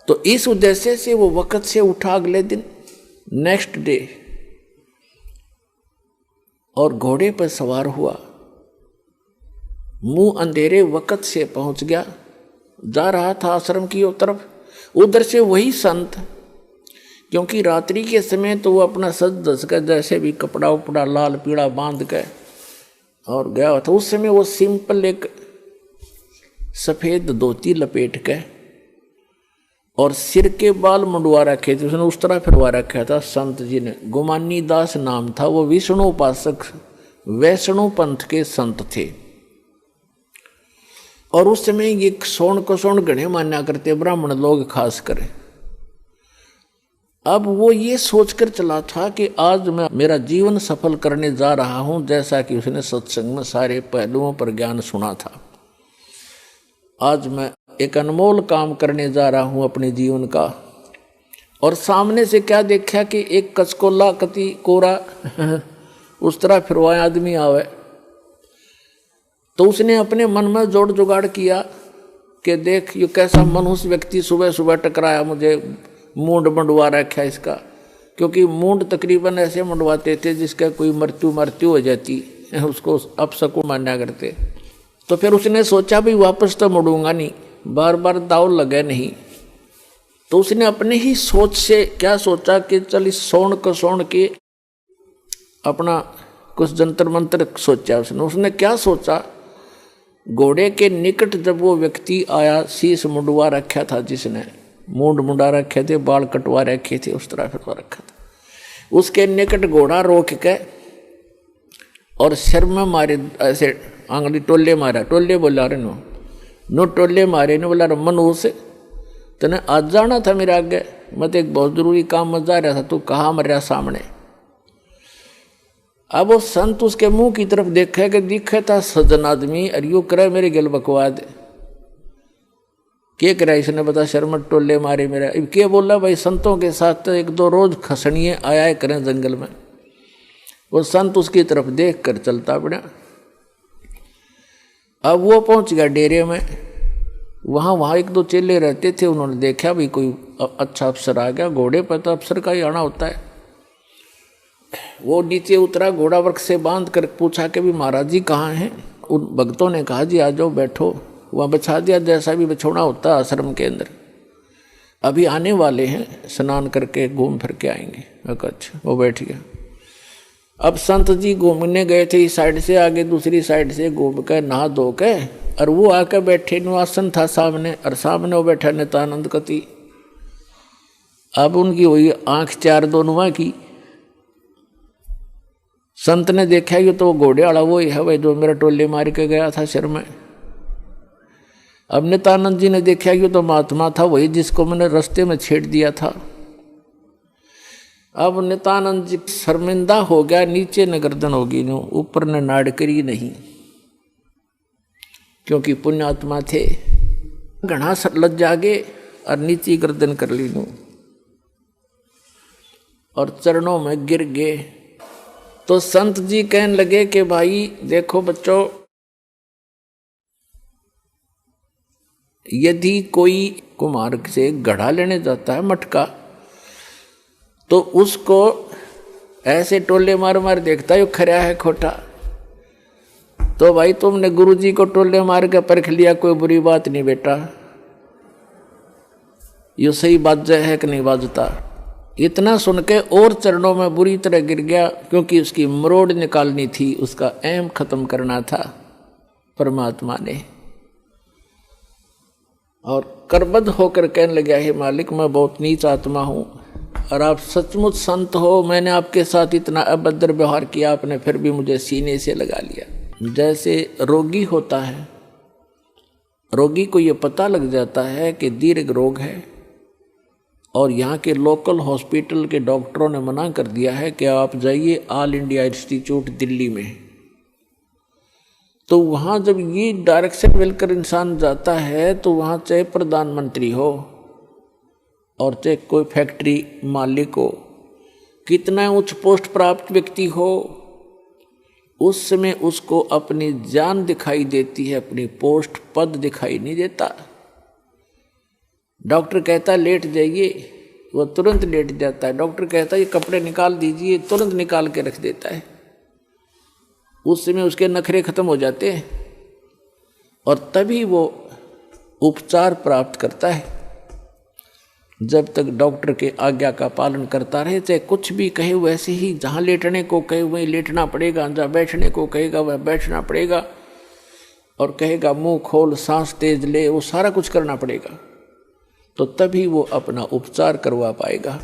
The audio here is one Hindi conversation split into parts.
तो इस उद्देश्य से वो वक्त से उठा अगले दिन, नेक्स्ट डे, और घोड़े पर सवार हुआ, मुंह अंधेरे वक्त से पहुंच गया, जा रहा था आश्रम की तरफ। उधर से वही संत, क्योंकि रात्रि के समय तो वो अपना सज धज कर जैसे भी कपड़ा उपड़ा लाल पीला बांध के और गया हुआ था। उस समय वो सिंपल एक सफेद धोती लपेट के और सिर के बाल मुंडवा रखे थे, उसने उस तरह फिरवा रखा था संत जी ने। गुमानी दास नाम था, वो विष्णु उपासक वैष्णु पंथ के संत थे। और उस समय ये सोन को सोन गणे मान्या करते ब्राह्मण लोग खास कर। अब वो ये सोचकर चला था कि आज मैं मेरा जीवन सफल करने जा रहा हूं, जैसा कि उसने सत्संग में सारे पहलुओं पर ज्ञान सुना था। आज मैं एक अनमोल काम करने जा रहा हूं अपने जीवन का। और सामने से क्या देखा कि एक कचकोला कति कोरा उस तरह फिरवाया आदमी आवे। तो उसने अपने मन में जोड़ जुगाड़ किया कि देख ये कैसा मनुष्य व्यक्ति सुबह सुबह टकराया, मुझे मूंड मंडवा रखा इसका। क्योंकि मूंड तकरीबन ऐसे मंडवाते थे जिसका कोई मृत्यु हो जाती, उसको अपशकुन मान्या करते। तो फिर उसने सोचा भी वापस तो मुड़ूंगा नहीं, बार बार दाव लगे नहीं। तो उसने अपने ही सोच से क्या सोचा कि चल इस सोन को सोन के अपना कुछ जंतर मंत्र सोचा। उसने क्या सोचा, घोड़े के निकट जब वो व्यक्ति आया, शीश मुंडवा रखा था जिसने, मूंड मुंडा रखे थे, बाल कटवा रखे थे, उस तरह फिरवा रखा था। उसके निकट घोड़ा रोक के और सिर में मारे, ऐसे आंगली टोले मारा, टोले बोला रे नो टोले मारे ने बोला मनुष्य तने आज जाना था मेरे आगे, मैं तो एक बहुत जरूरी काम में जा रहा था, तू कहाँ मर रहा सामने। अब वो संत उसके मुंह की तरफ देखा कि दिखे था सज्जन आदमी, और यू करे मेरे गिल बकवाद क्या करा इसने, बता शर्मट टोले मारे मेरा। अब क्या बोला भाई, संतों के साथ एक दो रोज खसनिए आया करें जंगल में। वो संत उसकी तरफ देख कर चलता पड़ा। अब वो पहुंच गया डेरे में। वहाँ एक दो चेले रहते थे, उन्होंने देखा भी कोई अच्छा अफसर आ गया, घोड़े पर तो अफसर का ही आना होता है। वो नीचे उतरा, घोड़ा वर्क से बांध कर पूछा कि भी महाराज जी कहाँ हैं। उन भक्तों ने कहा जी आ जाओ बैठो, वहाँ बिछा दिया जैसा भी बिछोना होता है आश्रम के अंदर। अभी आने वाले हैं, स्नान करके घूम फिर के आएंगे। अच्छा, वो बैठ गया। अब संत जी घूमने गए थे, इस साइड से आगे दूसरी साइड से घूम कर नहा धो के, और वो आकर बैठे, आसन था सामने, और सामने वो बैठा नित्यानंद कति। अब उनकी हुई आंख चार दोनों की। संत ने देखा ये तो घोड़े वाला वो ही है भाई जो मेरा टोले मार के गया था सिर में। अब नित्यानंद जी ने देखा ये तो महात्मा था वही जिसको मैंने रास्ते में छेड़ दिया था। अब नित्यानंद जी शर्मिंदा हो गया, नीचे न गर्दन होगी नो, ऊपर न नाड़ करी नहीं, क्योंकि पुण्यात्मा थे। घना लज जागे और नीचे गर्दन कर ली नो और चरणों में गिर गए। तो संत जी कहने लगे कि भाई देखो बच्चों, यदि कोई कुम्हार से गढ़ा लेने जाता है मटका, तो उसको ऐसे टोले मार मार देखता है खरा है खोटा। तो भाई तुमने गुरुजी को टोले मार के परख लिया, कोई बुरी बात नहीं बेटा, ये सही बात है कि नहीं बाजता। इतना सुन के और चरणों में बुरी तरह गिर गया, क्योंकि उसकी मरोड़ निकालनी थी, उसका ऐम खत्म करना था परमात्मा ने। और करबद्ध होकर कहने लगा, हे मालिक मैं बहुत नीच आत्मा हूँ और आप सचमुच संत हो, मैंने आपके साथ इतना अभद्र व्यवहार किया, आपने फिर भी मुझे सीने से लगा लिया। जैसे रोगी होता है, रोगी को ये पता लग जाता है कि दीर्घ रोग है और यहाँ के लोकल हॉस्पिटल के डॉक्टरों ने मना कर दिया है कि आप जाइए ऑल इंडिया इंस्टीट्यूट दिल्ली में। तो वहाँ जब ये डायरेक्शन मिलकर इंसान जाता है तो वहाँ चाहे प्रधानमंत्री हो और चाहे कोई फैक्ट्री मालिक हो, कितना उच्च पोस्ट प्राप्त व्यक्ति हो, उस समय उसको अपनी जान दिखाई देती है, अपनी पोस्ट पद दिखाई नहीं देता। डॉक्टर कहता है लेट जाइए, वो तुरंत लेट जाता है। डॉक्टर कहता है ये कपड़े निकाल दीजिए, तुरंत निकाल के रख देता है। उस समय उसके नखरे खत्म हो जाते हैं और तभी वो उपचार प्राप्त करता है। जब तक डॉक्टर के आज्ञा का पालन करता रहे, चाहे कुछ भी कहे वैसे ही, जहाँ लेटने को कहे वहीं लेटना पड़ेगा, जहाँ बैठने को कहेगा वह बैठना पड़ेगा, और कहेगा मुंह खोल, सांस तेज ले, वो सारा कुछ करना पड़ेगा, तो तभी वो अपना उपचार करवा पाएगा।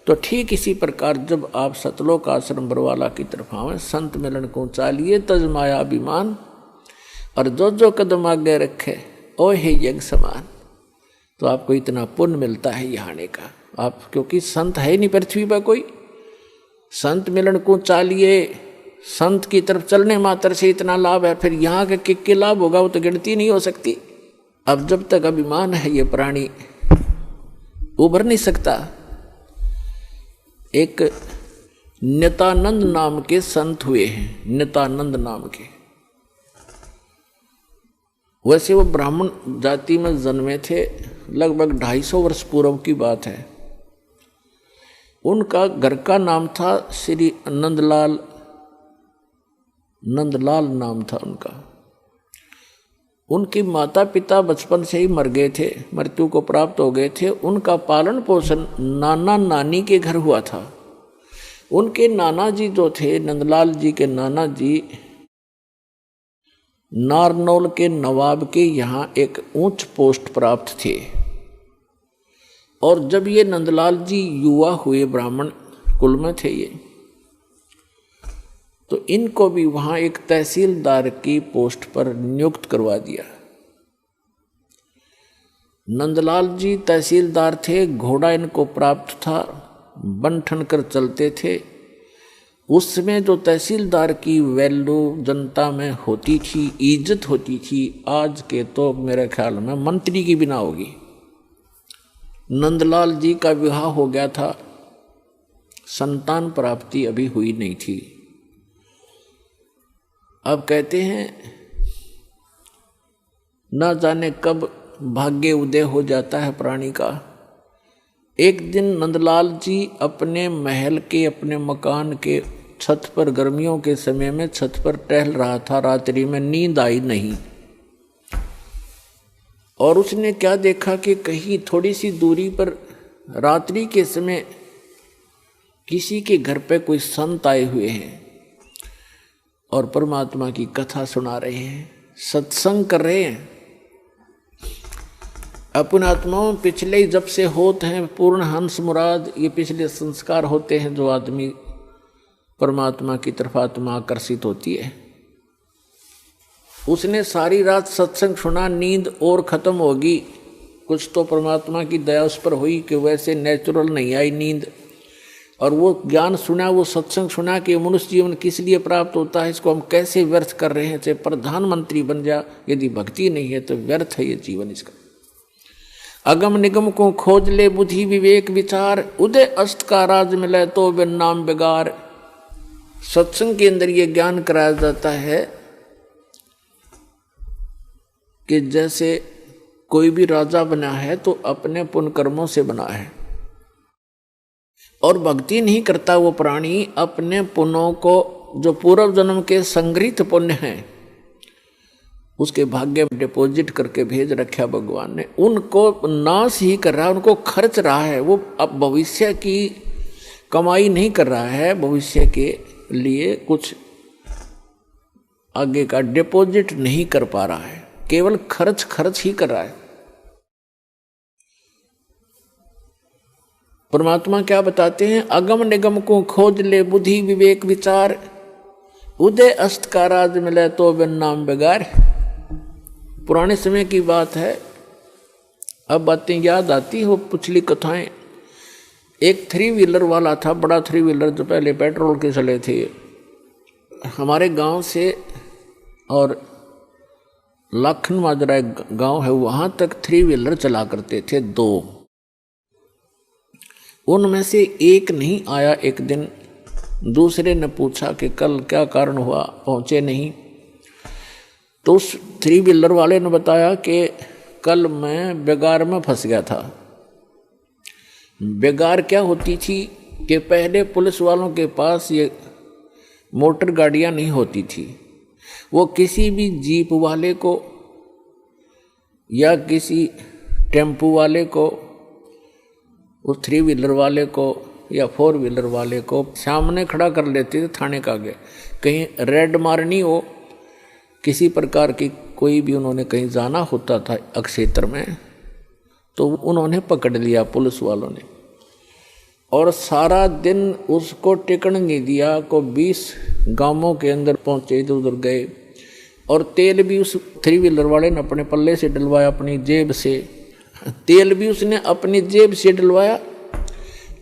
तो ठीक इसी प्रकार जब आप सतलोक आश्रम बरवाला की तरफ आवे, संत मिलन को चालिए तज माया अभिमान, और जो जो कदम आगे रखे ओ हे यज्ञ समान, तो आपको इतना पुण्य मिलता है यहाँ आने का। आप क्योंकि संत है नहीं पृथ्वी पर कोई, संत मिलन को चालिए, संत की तरफ चलने मात्र से इतना लाभ है, फिर यहाँ के किक लाभ होगा वो तो गिनती नहीं हो सकती। अब जब तक अभिमान है ये प्राणी उभर नहीं सकता। एक नित्यानंद नाम के संत हुए हैं, नित्यानंद नाम के, वैसे वो ब्राह्मण जाति में जन्मे थे, लगभग 250 वर्ष पूर्व की बात है। उनका घर का नाम था श्री नंदलाल, नंदलाल नाम था उनका। उनकी माता पिता बचपन से ही मर गए थे, मृत्यु को प्राप्त हो गए थे। उनका पालन पोषण नाना नानी के घर हुआ था। उनके नाना जी जो थे, नंदलाल जी के नाना जी नारनौल के नवाब के यहाँ एक ऊंच पोस्ट प्राप्त थे। और जब ये नंदलाल जी युवा हुए, ब्राह्मण कुल में थे ये, तो इनको भी वहाँ एक तहसीलदार की पोस्ट पर नियुक्त करवा दिया। नंदलाल जी तहसीलदार थे, घोड़ा इनको प्राप्त था, बन ठन कर चलते थे। उसमें जो तहसीलदार की वैल्यू जनता में होती थी, इज्जत होती थी, आज के तो मेरे ख्याल में मंत्री की बिना होगी। नंदलाल जी का विवाह हो गया था, संतान प्राप्ति अभी हुई नहीं थी। अब कहते हैं न जाने कब भाग्य उदय हो जाता है प्राणी का। एक दिन नंदलाल जी अपने महल के, अपने मकान के छत पर, गर्मियों के समय में छत पर टहल रहा था। रात्रि में नींद आई नहीं, और उसने क्या देखा कि कहीं थोड़ी सी दूरी पर रात्रि के समय किसी के घर पे कोई संत आए हुए हैं और परमात्मा की कथा सुना रहे हैं, सत्संग कर रहे हैं। अपन आत्माओं पिछले जब से होते हैं पूर्ण हंस मुराद, ये पिछले संस्कार होते हैं जो आदमी परमात्मा की तरफ आत्मा आकर्षित होती है। उसने सारी रात सत्संग सुना, नींद और खत्म होगी। कुछ तो परमात्मा की दया उस पर हुई कि वैसे नेचुरल नहीं आई नींद, और वो ज्ञान सुना, वो सत्संग सुना कि मनुष्य जीवन किस लिए प्राप्त होता है, इसको हम कैसे व्यर्थ कर रहे हैं। चाहे प्रधानमंत्री बन जा, यदि भक्ति नहीं है तो व्यर्थ है ये जीवन इसका। अगम निगम को खोज ले बुद्धि विवेक विचार, उदय अस्त का राज मिले तो बिन नाम बेगार। सत्संग के अंदर ये ज्ञान कराया जाता है कि जैसे कोई भी राजा बना है तो अपने पुण्य कर्मों से बना है, और भक्ति नहीं करता वो प्राणी अपने पुण्यों को, जो पूर्व जन्म के संग्रहित पुण्य हैं, उसके भाग्य में डिपॉजिट करके भेज रखा भगवान ने। उनको नाश ही कर रहा है, उनको खर्च रहा है। वो अब भविष्य की कमाई नहीं कर रहा है, भविष्य के लिए कुछ आगे का डिपॉजिट नहीं कर पा रहा है, केवल खर्च ही कर रहा है। परमात्मा क्या बताते हैं? अगम निगम को खोज ले बुद्धि विवेक विचार, उदय अस्त का राज मिले तो बिन नाम बेगार। पुराने समय की बात है, अब बातें याद आती हो, पिछली कथाएं। एक 3 व्हीलर वाला था, बड़ा 3 व्हीलर जो पहले पेट्रोल के चले थे, हमारे गांव से और लाखन माजरा एक गांव है, वहां तक 3 व्हीलर चला करते थे 2। उनमें से एक नहीं आया। एक दिन दूसरे ने पूछा कि कल क्या कारण हुआ, पहुंचे नहीं। तो उस 3 व्हीलर वाले ने बताया कि कल मैं बेगार में फंस गया था, बेगार क्या होती थी कि पहले पुलिस वालों के पास ये मोटर गाड़ियां नहीं होती थी। वो किसी भी जीप वाले को या किसी टेम्पू वाले को, उस 3 व्हीलर वाले को या 4 व्हीलर वाले को सामने खड़ा कर लेते थे थाने का आगे। कहीं रेड मारनी हो, किसी प्रकार की कोई भी उन्होंने कहीं जाना होता था क्षेत्र में, तो उन्होंने पकड़ लिया पुलिस वालों ने, और सारा दिन उसको टिकन नहीं दिया। को 20 गांवों के अंदर पहुंचे, इधर उधर गए, और तेल भी उस 3 व्हीलर वाले ने अपने पल्ले से डलवाया, अपनी जेब से। तेल भी उसने अपनी जेब से डलवाया,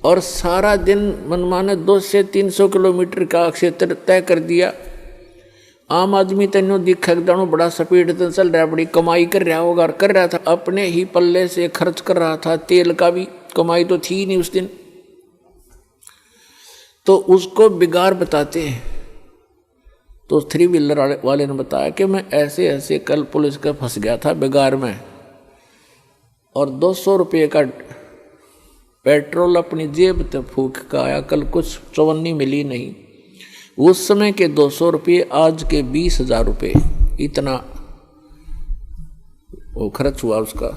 और सारा दिन मनमाने 200 से 300 किलोमीटर का क्षेत्र तय कर दिया। आम आदमी तेनों दिखा दानो बड़ा स्पीड से चल रहा, बड़ी कमाई कर रहा होगा, कर रहा था, अपने ही पल्ले से खर्च कर रहा था। तेल का भी कमाई तो थी नहीं उस दिन। तो उसको बिगाड़ बताते हैं। तो 3 व्हीलर वाले ने बताया कि मैं ऐसे ऐसे कल पुलिस का फंस गया था बिगाड़ में, और 200 रुपये का पेट्रोल अपनी जेब तक फूंक का आया, कल कुछ चवन्नी मिली नहीं। उस समय के 200 रुपये आज के 20,000 रुपये, इतना वो खर्च हुआ उसका।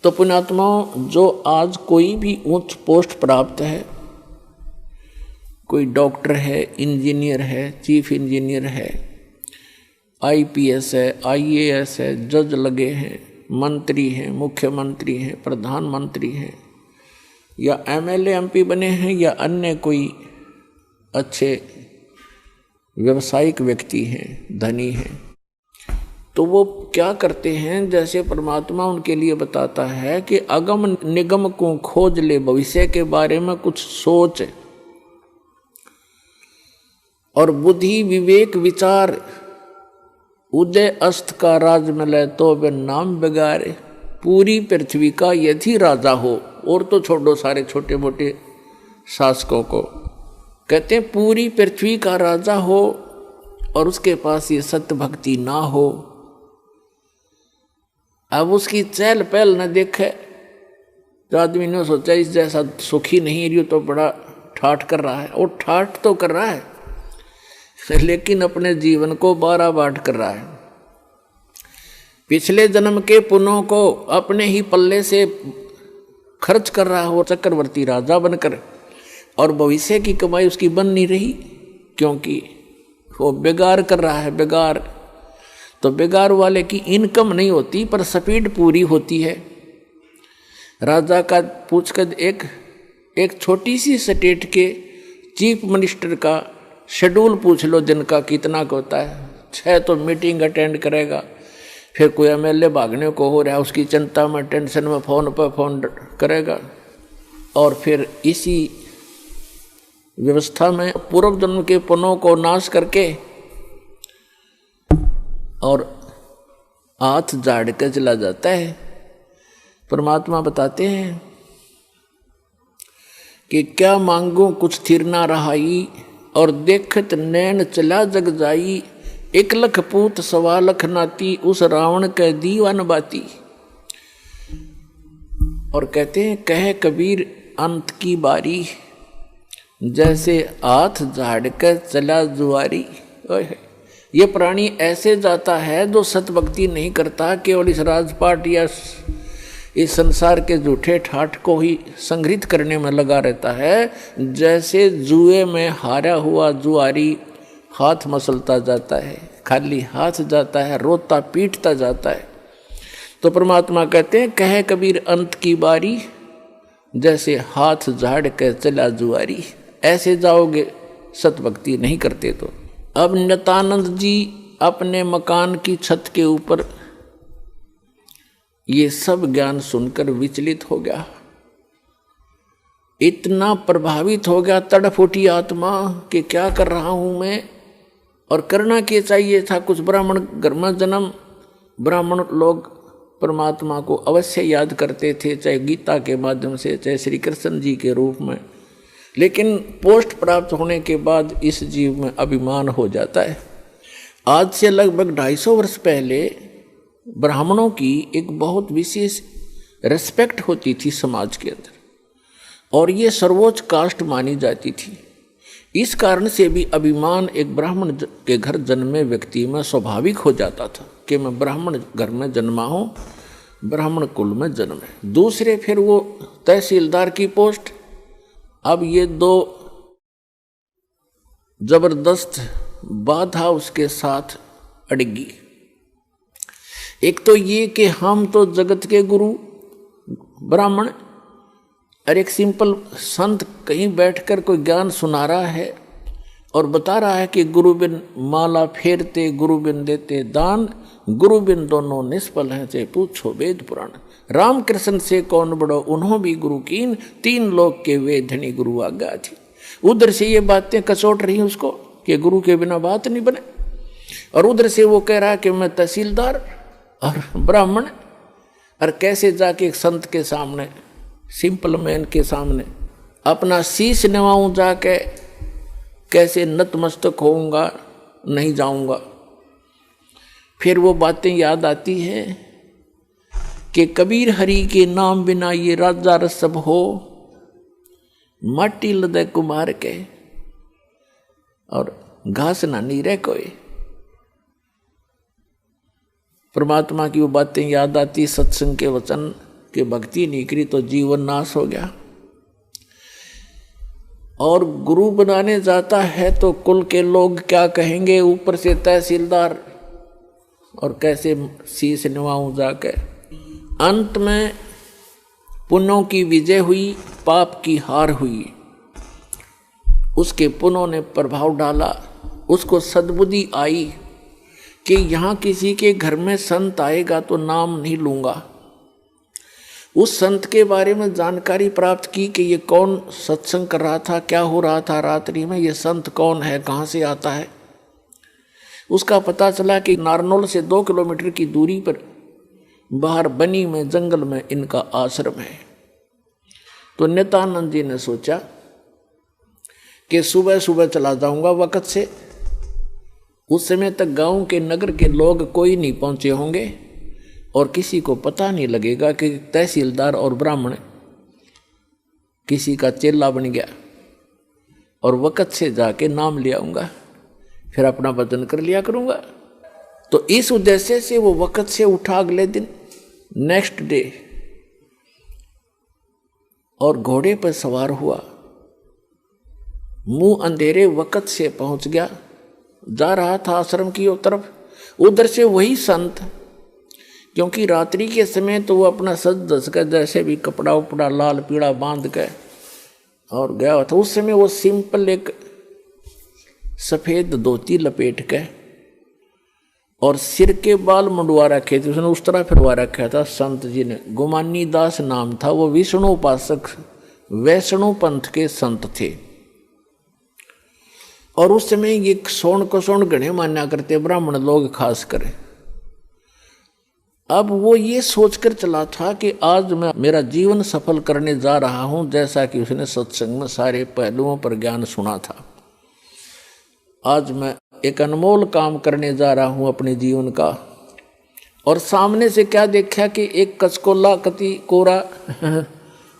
तो पुण्यात्माओं, जो आज कोई भी उच्च पोस्ट प्राप्त है, कोई डॉक्टर है, इंजीनियर है, चीफ इंजीनियर है, IPS है, IAS है, जज लगे हैं, मंत्री हैं, मुख्यमंत्री हैं, प्रधानमंत्री हैं, या MLA MP बने हैं, या अन्य कोई अच्छे व्यावसायिक व्यक्ति हैं, धनी हैं, तो वो क्या करते हैं, जैसे परमात्मा उनके लिए बताता है कि अगम निगम को खोज ले, भविष्य के बारे में कुछ सोच, और बुद्धि विवेक विचार, उदय अस्त का राज मिले तो वे नाम बिगाड़े, पूरी पृथ्वी का यदि राजा हो। और तो छोड़ो सारे छोटे मोटे शासकों को, कहते हैं पूरी पृथ्वी का राजा हो और उसके पास ये सत्य भक्ति ना हो, अब उसकी चहल पहल न देखे, तो आदमी ने सोचा इस जैसा सुखी नहीं रही तो बड़ा ठाठ कर रहा है। और ठाठ तो कर रहा है, लेकिन अपने जीवन को 12 बाट कर रहा है। पिछले जन्म के पुण्यों को अपने ही पल्ले से खर्च कर रहा हो चक्रवर्ती राजा बनकर, और भविष्य की कमाई उसकी बन नहीं रही, क्योंकि वो बेगार कर रहा है। बेगार तो बेगार वाले की इनकम नहीं होती, पर स्पीड पूरी होती है। राजा का पूछकर एक छोटी सी स्टेट के चीफ मिनिस्टर का शेड्यूल पूछ लो, दिन का कितना का होता है। 6 तो मीटिंग अटेंड करेगा, फिर कोई MLA भागने को हो रहा है, उसकी चिंता में टेंशन में फ़ोन पर फ़ोन करेगा, और फिर इसी व्यवस्था में पूर्व जन्म के पुण्यों को नाश करके और हाथ झाड़ कर चला जाता है। परमात्मा बताते हैं कि क्या मांगू कुछ थिर ना रहाई, और देखत नैन चला जग जाई, 1 लख पूत 1.25 लाख नाती, उस रावण के दीवान बाती। और कहते हैं कहे कबीर अंत की बारी, जैसे हाथ झाड़ कर चला जुआरी। ये प्राणी ऐसे जाता है जो सतभक्ति नहीं करता, केवल इस राजपाट या इस संसार के झूठे ठाठ को ही संग्रहित करने में लगा रहता है। जैसे जुए में हारा हुआ जुआरी हाथ मसलता जाता है, खाली हाथ जाता है, रोता पीटता जाता है। तो परमात्मा कहते हैं कहे कबीर अंत की बारी, जैसे हाथ झाड़ कर चला जुआरी। ऐसे जाओगे सतभक्ति नहीं करते तो। अब नित्यानंद जी अपने मकान की छत के ऊपर ये सब ज्ञान सुनकर विचलित हो गया, इतना प्रभावित हो गया, तड़फ उठी आत्मा कि क्या कर रहा हूं मैं, और करना क्या चाहिए था। कुछ ब्राह्मण घर में जन्म, ब्राह्मण लोग परमात्मा को अवश्य याद करते थे, चाहे गीता के माध्यम से, चाहे श्री कृष्ण जी के रूप में। लेकिन पोस्ट प्राप्त होने के बाद इस जीव में अभिमान हो जाता है। आज से लगभग 250 वर्ष पहले ब्राह्मणों की एक बहुत विशेष रिस्पेक्ट होती थी समाज के अंदर, और ये सर्वोच्च कास्ट मानी जाती थी। इस कारण से भी अभिमान एक ब्राह्मण के घर जन्मे व्यक्ति में स्वाभाविक हो जाता था कि मैं ब्राह्मण घर में जन्मा हूँ, ब्राह्मण कुल में जन्म है। दूसरे फिर वो तहसीलदार की पोस्ट, अब ये दो जबरदस्त बाधा उसके साथ अड़गी। एक तो ये कि हम तो जगत के गुरु ब्राह्मण, और एक सिंपल संत कहीं बैठकर कोई ज्ञान सुना रहा है और बता रहा है कि गुरु बिन माला फेरते, गुरु बिन देते दान, गुरु बिन दोनों निष्फल हैं, चाहे पूछो वेद पुराण। रामकृष्ण से कौन बड़ो उन्हों भी गुरु कीन, तीन लोग के वे धनी गुरु आज्ञा थी। उधर से ये बातें कचोट रही उसको कि गुरु के बिना बात नहीं बने, और उधर से वो कह रहा है कि मैं तहसीलदार और ब्राह्मण, और कैसे जाके एक संत के सामने, सिंपल मैन के सामने अपना शीश नवाऊं, जाके कैसे नतमस्तक होऊंगा, नहीं जाऊंगा। फिर वो बातें याद आती है कि कबीर हरि के नाम बिना ये राजा रसब हो, माटी लदे कुमार के और घास ना नीरे कोई। परमात्मा की वो बातें याद आती, सत्संग के वचन के भक्ति नहीं करी तो जीवन नाश हो गया। और गुरु बनाने जाता है तो कुल के लोग क्या कहेंगे, ऊपर से तहसीलदार, और कैसे शीश निभाऊं जाके। अंत में पुण्यों की विजय हुई, पाप की हार हुई। उसके पुण्यों ने प्रभाव डाला, उसको सद्बुद्धि आई कि यहाँ किसी के घर में संत आएगा तो नाम नहीं लूँगा। उस संत के बारे में जानकारी प्राप्त की कि ये कौन सत्संग कर रहा था, क्या हो रहा था रात्रि में, ये संत कौन है, कहाँ से आता है। उसका पता चला कि नारनौल से 2 किलोमीटर की दूरी पर बाहर बनी में जंगल में इनका आश्रम है। तो नित्यानंद जी ने सोचा कि सुबह सुबह चला जाऊंगा वक़्त से, उस समय तक गांव के नगर के लोग कोई नहीं पहुंचे होंगे और किसी को पता नहीं लगेगा कि तहसीलदार और ब्राह्मण किसी का चेला बन गया, और वक़्त से जाके नाम ले आऊँगा, फिर अपना भजन कर लिया करूँगा। तो इस उद्देश्य से वो वक़्त से उठा अगले दिन, नेक्स्ट डे, और घोड़े पर सवार हुआ, मुंह अंधेरे वक़्त से पहुंच गया, जा रहा था आश्रम की तरफ। उधर से वही संत, क्योंकि रात्रि के समय तो वो अपना सज धज कर जैसे भी कपड़ा उपड़ा लाल पीड़ा बांध के और गया था। उस समय वो सिंपल एक सफ़ेद धोती लपेट के और सिर के बाल मुंडवा रखे थे, उसने उस तरह फिरवा रखा था संत जी ने। गुमानी दास नाम था, वो विष्णु उपासक वैष्णु पंथ के संत थे। और उस समय ये सोन को सोन गणे मान्या करते ब्राह्मण लोग खास कर। अब वो ये सोचकर चला था कि आज मैं मेरा जीवन सफल करने जा रहा हूं, जैसा कि उसने सत्संग में सारे पहलुओं पर ज्ञान सुना था। आज मैं एक अनमोल काम करने जा रहा हूं अपने जीवन का। और सामने से क्या देखा कि एक कचकोला कति कोरा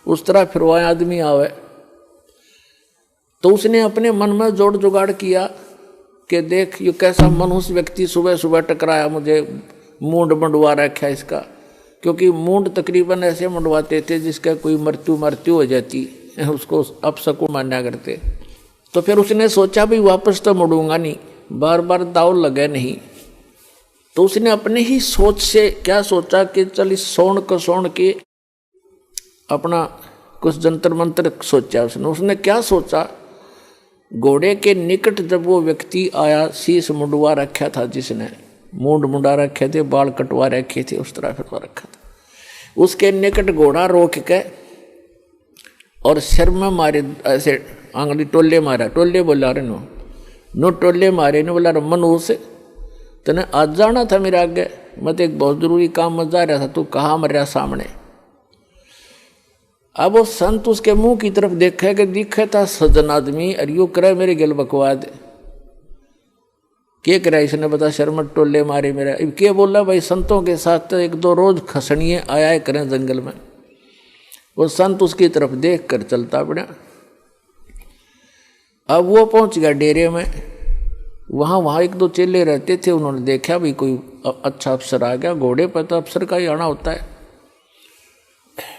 उस तरह फिरवाए आदमी आवे। तो उसने अपने मन में जोड़ जुगाड़ किया कि देख ये कैसा मनुष्य व्यक्ति सुबह सुबह टकराया, मुझे मूंड मंडवा रखा इसका। क्योंकि मूंड तकरीबन ऐसे मंडवाते थे जिसका कोई मृत्यु हो जाती, उसको अपशकुन मान्या करते। तो फिर उसने सोचा भी वापस तो मुड़ूंगा नहीं, बार बार दाव लगे नहीं। तो उसने अपने ही सोच से क्या सोचा कि चल इस सोन को सोन के अपना कुछ जंतर मंत्र सोचा। उसने क्या सोचा, घोड़े के निकट जब वो व्यक्ति आया, शीश मुंडवा रखा था, जिसने मूंड मुंडा रखे थे, बाल कटवा रखे थे, उस तरह फिरवा रखा था, उसके निकट घोड़ा रोक के और सिर में मारे, ऐसे आंगली टोले मारा, टोले बोला रे नो टोले मारे ने बोला मनुष्य तने आज जाना था मेरे आगे, मैं तो एक बहुत जरूरी काम में जा रहा था, तू कहाँ मर रहा सामने। अब वो संत उसके मुंह की तरफ देखा कि दिखे था सज्जन आदमी, और यू करे मेरे गल बकवाद क्या करा इसने, बता शर्मट टोले मारे मेरा। अब क्या बोला भाई, संतों के साथ तो 1-2 रोज खसनिए आया करें जंगल में, वो संत उसकी तरफ देख कर चलता पड़ा। अब वो पहुंच गया डेरे में। वहाँ एक दो चेले रहते थे, उन्होंने देखा भी कोई अच्छा अफसर आ गया, घोड़े पर तो अफसर का ही आना होता है।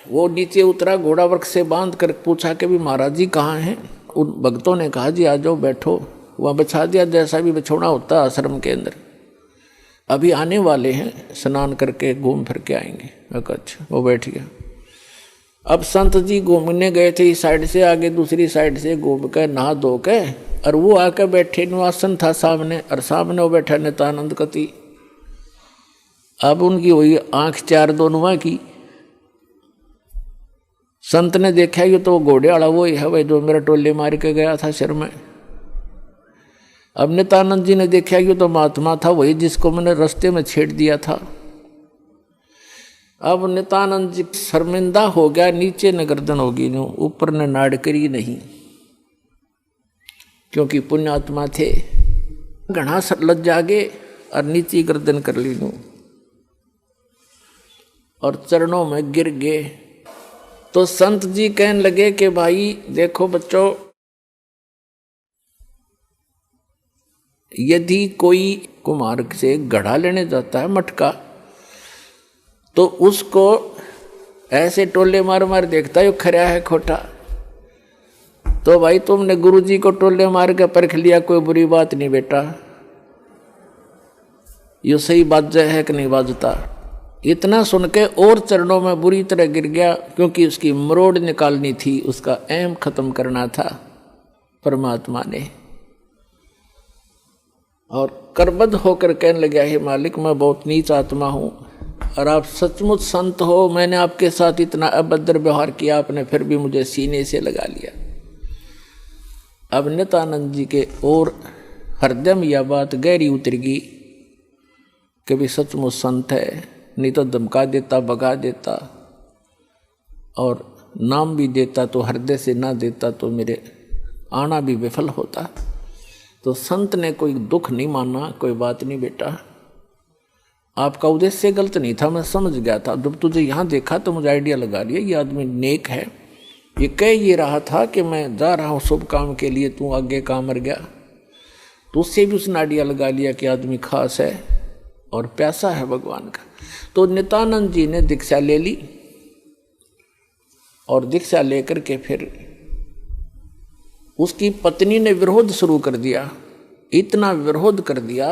वो नीचे उतरा, घोड़ा वर्क से बांध कर पूछा कि भी महाराज जी कहाँ हैं। उन भक्तों ने कहा जी आ जाओ बैठो। वहाँ बिछा दिया जैसा भी बिछोना होता है आश्रम के अंदर। अभी आने वाले हैं, स्नान करके घूम फिर के आएंगे। अच्छा, वो बैठ गया। अब संत जी घूमने गए थे इस साइड से, आगे दूसरी साइड से घूम कर नहा धो के, और वो आकर बैठे, निवासन था सामने, और सामने वो बैठा नित्यानंद कति। अब उनकी हुई आंख चार दोनों की। संत ने देखा ये तो घोड़े वाला वो ही है भाई जो मेरा टोले मार के गया था सिर में। अब नित्यानंद जी ने देखा ये तो महात्मा था वही जिसको मैंने रास्ते में छेड़ दिया था। अब नित्यानंद जी शर्मिंदा हो गया, नीचे न गर्दन होगी नो, ऊपर ने नाड़ करी नहीं, क्योंकि पुण्यात्मा थे। घना लज्जा गे और नीचे गर्दन कर ली नो, और चरणों में गिर गए। तो संत जी कहने लगे कि भाई देखो बच्चों, यदि कोई कुम्हार से घड़ा लेने जाता है मटका, तो उसको ऐसे टोले मार मार देखता है खरा है खोटा। तो भाई तुमने गुरुजी को टोले मार के परख लिया, कोई बुरी बात नहीं बेटा, ये सही बात है कि नहीं बाजता। इतना सुन के और चरणों में बुरी तरह गिर गया, क्योंकि उसकी मरोड़ निकालनी थी, उसका एम खत्म करना था परमात्मा ने। और करबद्ध होकर कहने लगा, हे मालिक मैं बहुत नीच आत्मा हूँ, और आप सचमुच संत हो, मैंने आपके साथ इतना अभद्र व्यवहार किया, आपने फिर भी मुझे सीने से लगा लिया। अब नित्यानंद जी के और हृदय में यह बात गहरी उतरगी कि भी सचमुच संत है, नहीं तो धमका देता, भगा देता, और नाम भी देता तो हृदय से ना देता तो मेरे आना भी विफल होता। तो संत ने कोई दुख नहीं माना, कोई बात नहीं बेटा, आपका उद्देश्य गलत नहीं था, मैं समझ गया था। जब तुझे यहाँ देखा तो मुझे आइडिया लगा लिया ये आदमी नेक है। ये कह ये रहा था कि मैं जा रहा हूँ शुभ काम के लिए, तू आगे काम मर गया। तो उससे भी उसने आइडिया लगा लिया कि आदमी खास है और प्यासा है भगवान का। तो नित्यानंद जी ने दीक्षा ले ली, और दीक्षा लेकर के फिर उसकी पत्नी ने विरोध शुरू कर दिया। इतना विरोध कर दिया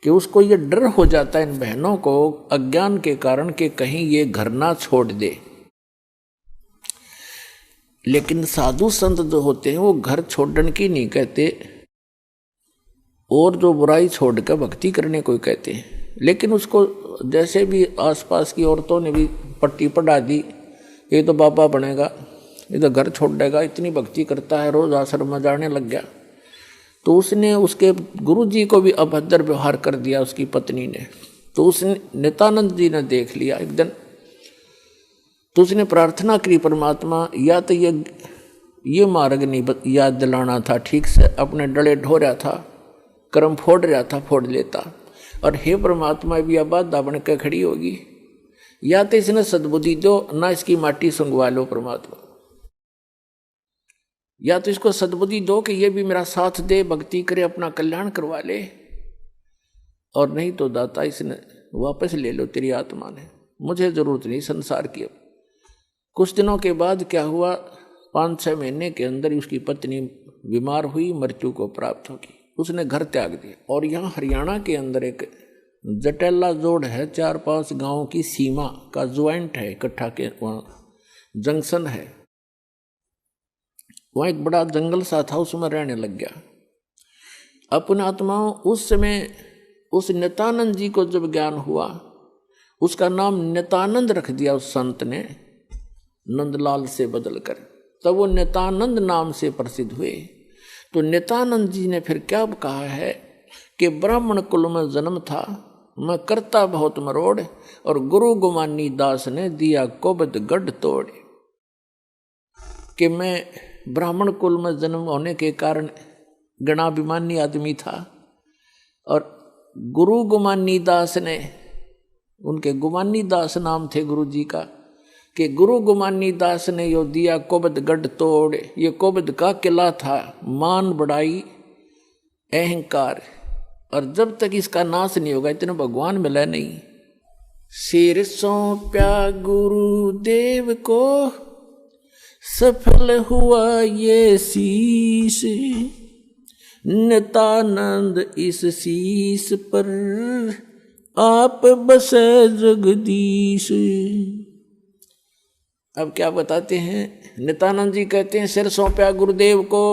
कि उसको ये डर हो जाता है इन बहनों को अज्ञान के कारण कि कहीं ये घर ना छोड़ दे। लेकिन साधु संत जो होते हैं वो घर छोड़ने की नहीं कहते, और जो बुराई छोड़ कर भक्ति करने को कहते हैं। लेकिन उसको जैसे भी आसपास की औरतों ने भी पट्टी पढ़ा दी, ये तो बाबा बनेगा, ये तो घर छोड़ देगा, इतनी भक्ति करता है, रोज आश्रम में जाने लग गया। तो उसने उसके गुरु जी को भी अभद्र व्यवहार कर दिया उसकी पत्नी ने। तो उसने नित्यानंद जी ने देख लिया एक दिन, तो उसने प्रार्थना करी परमात्मा, या तो ये मार्ग नहीं याद दिलाना था ठीक से, अपने डले ढो रहा था, कर्म फोड़ रहा था, फोड़ लेता। और हे परमात्मा भी अब बात बन के खड़ी होगी, या तो इसने सद्बुद्धि दो, ना इसकी माटी संगवा लो परमात्मा, या तो इसको सद्बुद्धि दो कि ये भी मेरा साथ दे, भक्ति करे, अपना कल्याण करवा ले, और नहीं तो दाता इसने वापस ले लो, तेरी आत्मा ने, मुझे जरूरत नहीं संसार की। अब कुछ दिनों के बाद क्या हुआ, 5-6 महीने के अंदर ही उसकी पत्नी बीमार हुई, मृत्यु को प्राप्त होगी। उसने घर त्याग दिया। और यहाँ हरियाणा के अंदर एक जटेला जोड़ है, 4-5 गाँव की सीमा का ज्वाइंट है, इकट्ठा के वहाँ जंक्शन है, वहाँ एक बड़ा जंगल सा था, उसमें रहने लग गया। अपने आत्माओं उस समय उस नित्यानंद जी को जब ज्ञान हुआ, उसका नाम नित्यानंद रख दिया उस संत ने, नंदलाल से बदलकर, तब वो नित्यानंद नाम से प्रसिद्ध हुए। तो नित्यानंद जी ने फिर क्या कहा है कि ब्राह्मण कुल में जन्म था, मैं करता बहुत मरोड़, और गुरु गुमानी दास ने दिया कोबद गढ़ तोड़। कि मैं ब्राह्मण कुल में जन्म होने के कारण गणाभिमानी आदमी था, और गुरु गुमानी दास ने, उनके गुमानी दास नाम थे गुरु जी का, कि गुरु गुमानी दास ने यो दिया कोबद गढ़ तोड़। ये कोबद का किला था, मान बढ़ाई अहंकार, और जब तक इसका नाश नहीं होगा इतना भगवान मिला नहीं। सिर सौंप्या गुरुदेव को, सफल हुआ ये शीश, नितानंद इस शीश पर आप बसे जगदीश। अब क्या बताते हैं, नित्यानंद जी कहते हैं सिर सौंपया गुरुदेव को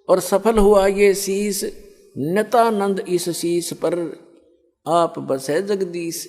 और सफल हुआ ये शीश, नित्यानंद इस शीश पर आप बसे जगदीश।